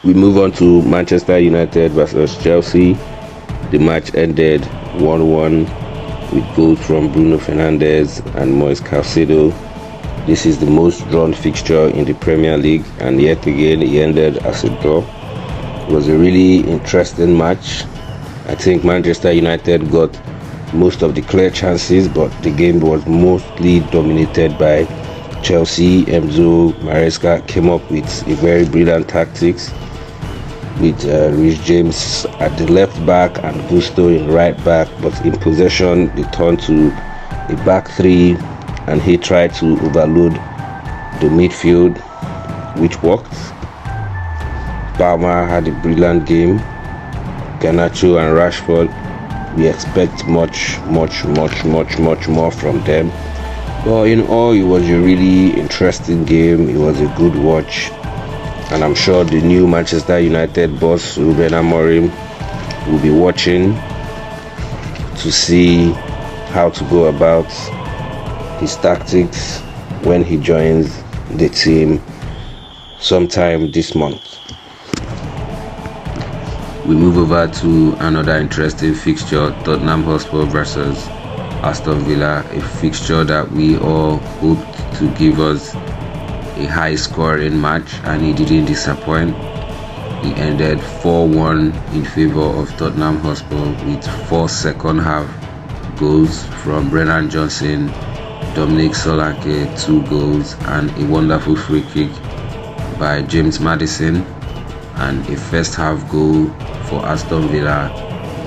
We move on to Manchester United versus Chelsea. The match ended 1-1 with goals from Bruno Fernandes and Moise Caicedo. This is the most drawn fixture in the Premier League, and yet again it ended as a draw. It was a really interesting match. I think Manchester United got most of the clear chances, but the game was mostly dominated by Chelsea. Enzo Maresca came up with a very brilliant tactics with Reece James at the left back and Gusto in right back, but in possession they turned to a back three and he tried to overload the midfield, which worked. Palmer had a brilliant game. Garnacho and Rashford, we expect much more from them. But in all, it was a really interesting game. It was a good watch. And I'm sure the new Manchester United boss, Ruben Amorim, will be watching to see how to go about his tactics when he joins the team sometime this month. We move over to another interesting fixture, Tottenham Hotspur versus Aston Villa, a fixture that we all hoped to give us a high scoring match, and he didn't disappoint. It ended 4-1 in favor of Tottenham Hotspur with 4 second half goals from Brennan Johnson, Dominic Solanke 2 goals, and a wonderful free kick by James Maddison, and a first half goal for Aston Villa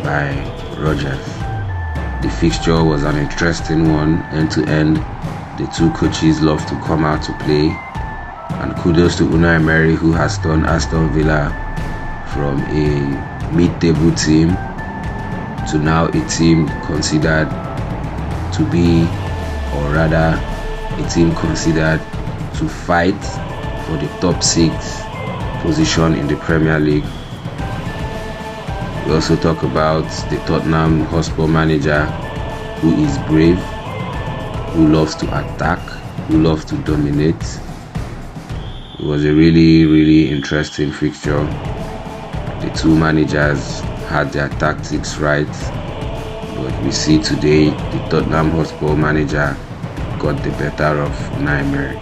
by Rodgers. The fixture was an interesting one, end to end. The two coaches love to come out to play, and kudos to Unai Emery, who has turned Aston Villa from a mid-table team to now a team considered to be, or rather a team considered to fight for the top 6 position in the Premier League. We also talk about the Tottenham Hotspur manager, who is brave, who loves to attack, who loves to dominate. It was a really interesting fixture. The two managers had their tactics right, but we see today the Tottenham Hotspur manager got the better of Unai Emery.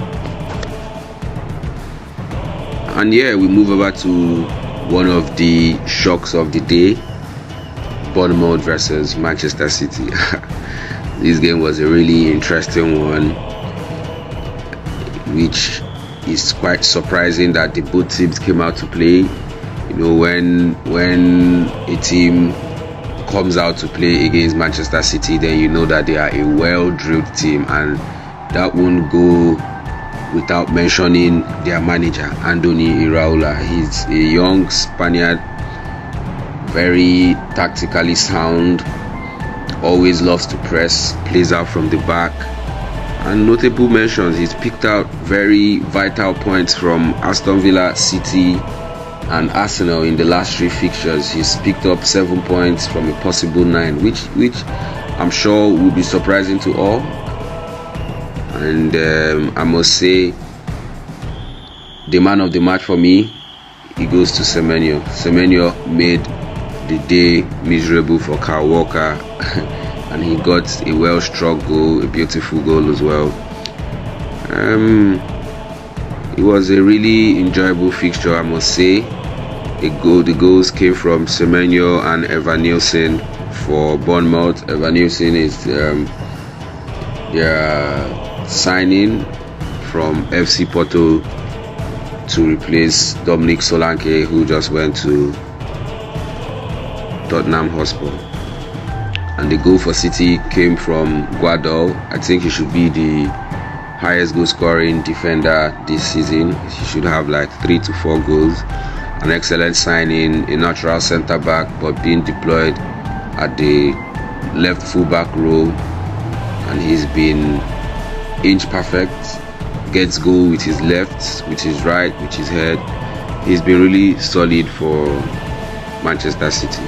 And yeah, we move over to one of the shocks of the day, Bournemouth versus Manchester City. This game was a really interesting one, which is quite surprising that the both teams came out to play. You know, when a team comes out to play against Manchester City, then you know that they are a well-drilled team, and that won't go without mentioning their manager, Andoni Iraola. He's a young Spaniard, very tactically sound, always loves to press, plays out from the back. And notable mentions, he's picked out very vital points from Aston Villa, City and Arsenal in the last 3 fixtures. He's picked up 7 points from a possible 9, which I'm sure will be surprising to all. And I must say, the man of the match for me, he goes to Semenyo. Semenyo made the day miserable for Kyle Walker and he got a well-struck goal, a beautiful goal as well. It was a really enjoyable fixture, I must say. The goals came from Semenyo and Evan Nielsen for Bournemouth. Evan Nielsen is their signing from FC Porto to replace Dominic Solanke, who just went to Tottenham Hotspur. And the goal for City came from Guardiola. I think he should be the highest goal scoring defender this season. He should have like 3 to 4 goals. An excellent signing, a natural centre back, but being deployed at the left full back role, and he's been inch perfect. Gets goal with his left, with his right, with his head. He's been really solid for Manchester City.